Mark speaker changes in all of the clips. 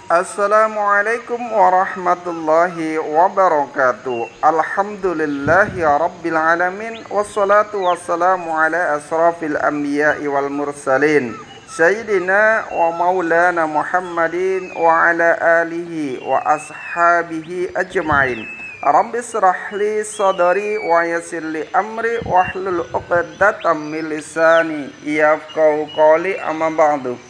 Speaker 1: Assalamualaikum warahmatullahi wabarakatuh. Alhamdulillahi rabbil alamin. Wassalatu wassalamu ala asrafil anbiya'i wal mursalin Sayyidina wa maulana Muhammadin wa ala alihi wa ashabihi ajma'in. Rabbi israh li sadari wa yassir li amri wahlul 'uqdatam min lisani yafqahu qawli, amma ba'du.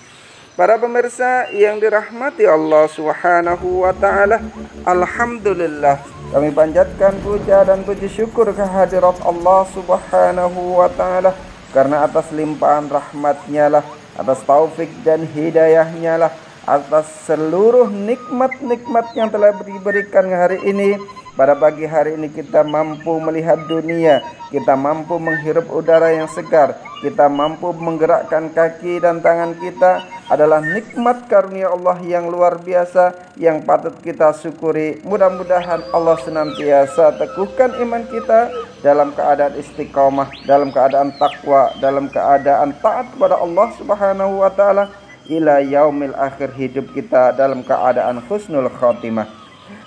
Speaker 1: Para pemirsa yang dirahmati Allah Subhanahu wa taala, alhamdulillah kami panjatkan puja dan puji syukur kehadirat Allah Subhanahu wa taala karena atas limpahan rahmat-Nya lah, atas taufik dan hidayah-Nya lah, atas seluruh nikmat-nikmat yang telah diberikan hari ini. Pada pagi hari ini kita mampu melihat dunia, kita mampu menghirup udara yang segar, kita mampu menggerakkan kaki dan tangan kita, adalah nikmat karunia Allah yang luar biasa yang patut kita syukuri. Mudah-mudahan Allah senantiasa teguhkan iman kita dalam keadaan istiqomah, dalam keadaan takwa, dalam keadaan taat kepada Allah Subhanahu wa taala ila yaumil akhir, hidup kita dalam keadaan husnul khotimah.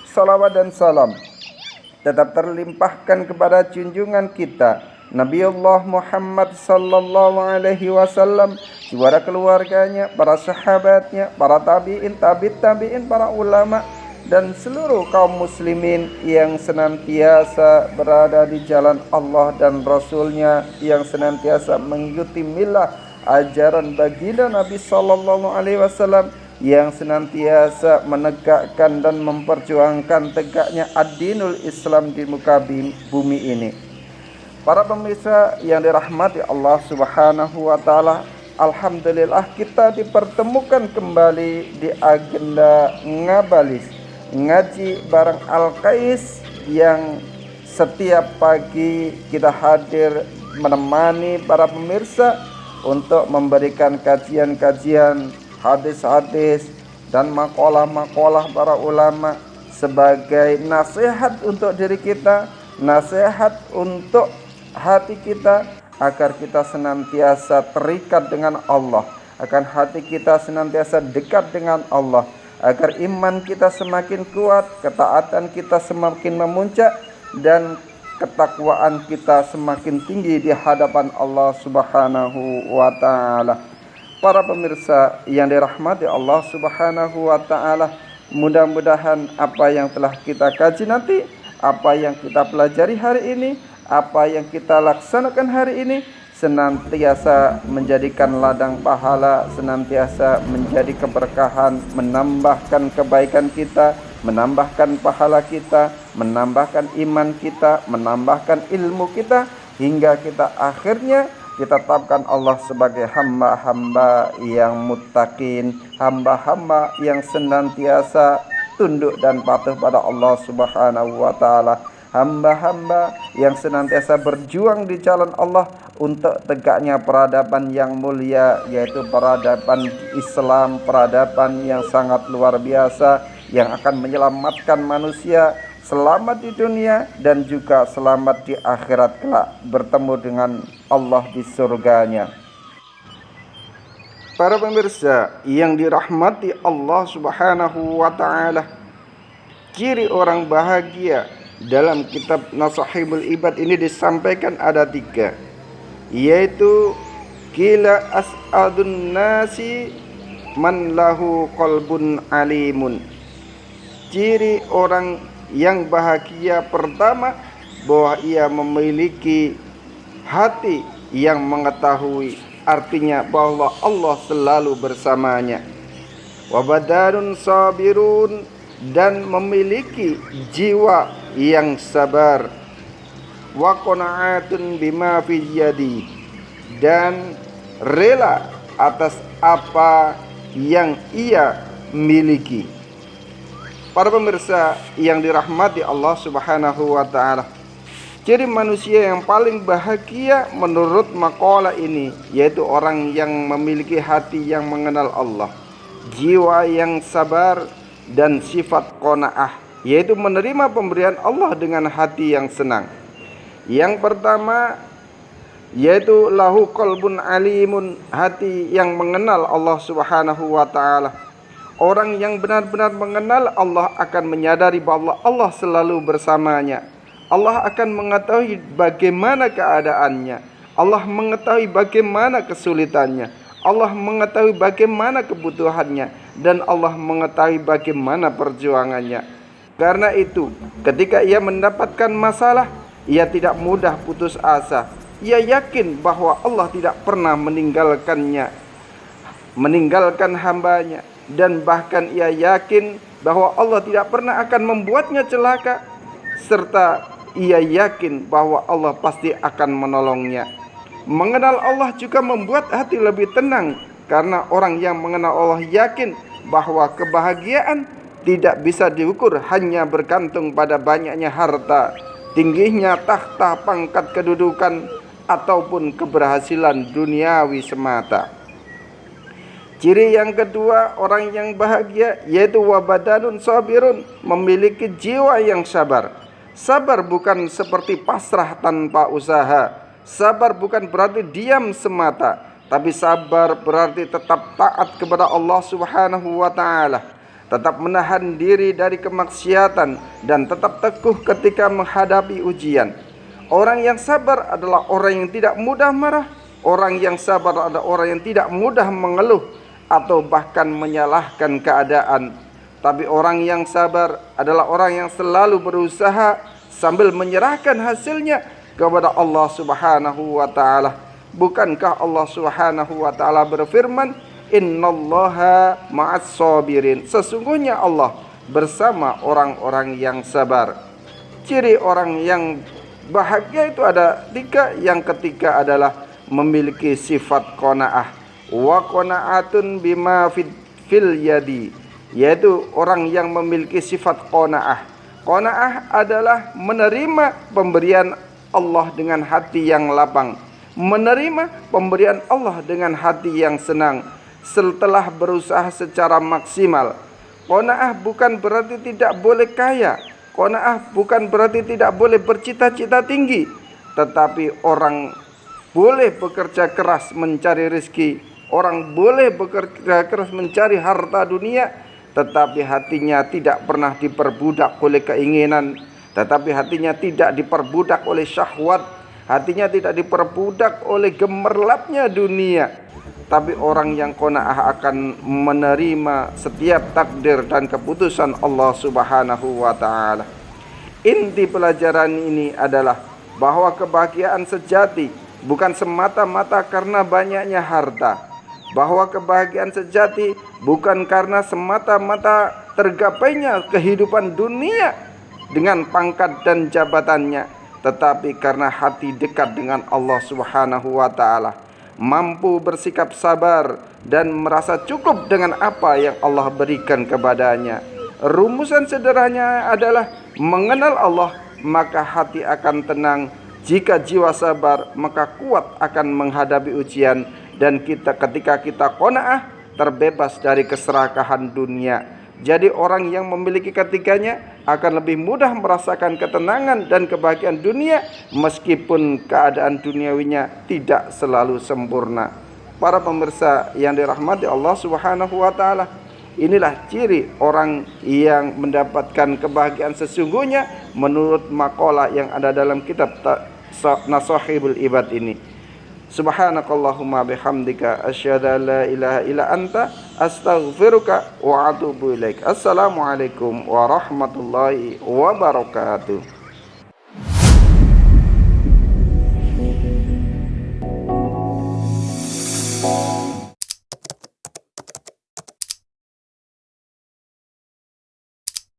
Speaker 1: Salawat dan salam tetap terlimpahkan kepada junjungan kita Nabiullah Muhammad sallallahu alaihi wasallam, kepada keluarganya, para sahabatnya, para tabi'in, tabi'in, para ulama dan seluruh kaum muslimin yang senantiasa berada di jalan Allah dan Rasulnya, yang senantiasa mengikuti milah ajaran baginda Nabi sallallahu alaihi wasallam, yang senantiasa menegakkan dan memperjuangkan tegaknya ad-dinul Islam di muka bumi ini. Para pemirsa yang dirahmati Allah Subhanahu wa taala, alhamdulillah kita dipertemukan kembali di agenda Ngabalis, ngaji bareng Al-Qais, yang setiap pagi kita hadir menemani para pemirsa untuk memberikan kajian-kajian, hadis-hadis dan makalah-makalah para ulama sebagai nasihat untuk diri kita, nasihat untuk hati kita, agar kita senantiasa terikat dengan Allah, agar hati kita senantiasa dekat dengan Allah, agar iman kita semakin kuat, ketaatan kita semakin memuncak, dan ketakwaan kita semakin tinggi di hadapan Allah Subhanahu wa taala. Para pemirsa yang dirahmati Allah Subhanahu wa taala, mudah-mudahan apa yang telah kita kaji nanti, apa yang kita pelajari hari ini, apa yang kita laksanakan hari ini senantiasa menjadikan ladang pahala, senantiasa menjadi keberkahan, menambahkan kebaikan kita, menambahkan pahala kita, menambahkan iman kita, menambahkan ilmu kita, hingga kita akhirnya ditetapkan Allah sebagai hamba-hamba yang muttaqin, hamba-hamba yang senantiasa tunduk dan patuh pada Allah Subhanahu wa taala, hamba-hamba yang senantiasa berjuang di jalan Allah untuk tegaknya peradaban yang mulia, yaitu peradaban Islam, peradaban yang sangat luar biasa yang akan menyelamatkan manusia selamat di dunia dan juga selamat di akhirat kelak, bertemu dengan Allah di surganya. Para pemirsa yang dirahmati Allah Subhanahu wa taala, ciri orang bahagia dalam kitab Nasahibul Ibad ini disampaikan ada 3, yaitu kila as'adun nasi man lahu qalbun alimun. Ciri orang yang bahagia pertama, bahwa ia memiliki hati yang mengetahui, artinya bahwa Allah selalu bersamanya. Wa badanun sabirun, dan memiliki jiwa yang sabar. Wa qanaatun bima fi yadi, dan rela atas apa yang ia miliki. Para pemirsa yang dirahmati Allah Subhanahu wa taala, ciri manusia yang paling bahagia menurut makalah ini yaitu orang yang memiliki hati yang mengenal Allah, jiwa yang sabar, dan sifat qanaah, yaitu menerima pemberian Allah dengan hati yang senang. Yang pertama yaitu lahu qalbun alimun, hati yang mengenal Allah Subhanahu wa taala. Orang yang benar-benar mengenal Allah akan menyadari bahwa Allah selalu bersamanya. Allah akan mengetahui bagaimana keadaannya. Allah mengetahui bagaimana kesulitannya. Allah mengetahui bagaimana kebutuhannya. Dan Allah mengetahui bagaimana perjuangannya. Karena itu, ketika ia mendapatkan masalah, ia tidak mudah putus asa. Ia yakin bahwa Allah tidak pernah meninggalkan hambanya. Dan bahkan ia yakin bahwa Allah tidak pernah akan membuatnya celaka, serta ia yakin bahwa Allah pasti akan menolongnya. Mengenal Allah juga membuat hati lebih tenang, karena orang yang mengenal Allah yakin bahwa kebahagiaan tidak bisa diukur hanya bergantung pada banyaknya harta, tingginya takhta pangkat kedudukan, ataupun keberhasilan duniawi semata. Ciri yang kedua orang yang bahagia yaitu wabadanun sabirun, memiliki jiwa yang sabar. Sabar bukan seperti pasrah tanpa usaha. Sabar bukan berarti diam semata, tapi sabar berarti tetap taat kepada Allah Subhanahu wa taala, tetap menahan diri dari kemaksiatan dan tetap teguh ketika menghadapi ujian. Orang yang sabar adalah orang yang tidak mudah marah. Orang yang sabar adalah orang yang tidak mudah mengeluh atau bahkan menyalahkan keadaan. Tapi orang yang sabar adalah orang yang selalu berusaha sambil menyerahkan hasilnya kepada Allah Subhanahu wa taala. Bukankah Allah Subhanahu wa taala berfirman, "Innallaha ma'as sabirin." Sesungguhnya Allah bersama orang-orang yang sabar. Ciri orang yang bahagia itu ada 3. Yang ketiga adalah memiliki sifat qanaah. Wa qanaatun bima fil yadi, yaitu orang yang memiliki sifat qanaah. Qanaah adalah menerima pemberian Allah dengan hati yang lapang, menerima pemberian Allah dengan hati yang senang setelah berusaha secara maksimal. Qanaah bukan berarti tidak boleh kaya. Qanaah bukan berarti tidak boleh bercita-cita tinggi, tetapi orang boleh bekerja keras mencari rezeki. Orang boleh bekerja keras mencari harta dunia, tetapi hatinya tidak pernah diperbudak oleh keinginan, tetapi hatinya tidak diperbudak oleh syahwat, hatinya tidak diperbudak oleh gemerlapnya dunia. Tapi orang yang qanaah akan menerima setiap takdir dan keputusan Allah Subhanahu wa taala. Inti pelajaran ini adalah bahwa kebahagiaan sejati bukan semata-mata karena banyaknya harta. Bahwa kebahagiaan sejati bukan karena semata-mata tergapainya kehidupan dunia dengan pangkat dan jabatannya, tetapi karena hati dekat dengan Allah Subhanahu wa taala, mampu bersikap sabar dan merasa cukup dengan apa yang Allah berikan kepadanya. Rumusan sederhananya adalah mengenal Allah, maka hati akan tenang. Jika jiwa sabar, maka kuat akan menghadapi ujian. Dan ketika kita qanaah, terbebas dari keserakahan dunia. Jadi orang yang memiliki ketiganya akan lebih mudah merasakan ketenangan dan kebahagiaan dunia, meskipun keadaan duniawinya tidak selalu sempurna. Para pemirsa yang dirahmati Allah Subhanahu wa taala, inilah ciri orang yang mendapatkan kebahagiaan sesungguhnya menurut makalah yang ada dalam kitab Nasahibul Ibad ini. Subhanakallahumma bihamdika asyhadu an la ilaha illa anta astaghfiruka wa atubu ilaik. Assalamualaikum warahmatullahi wabarakatuh.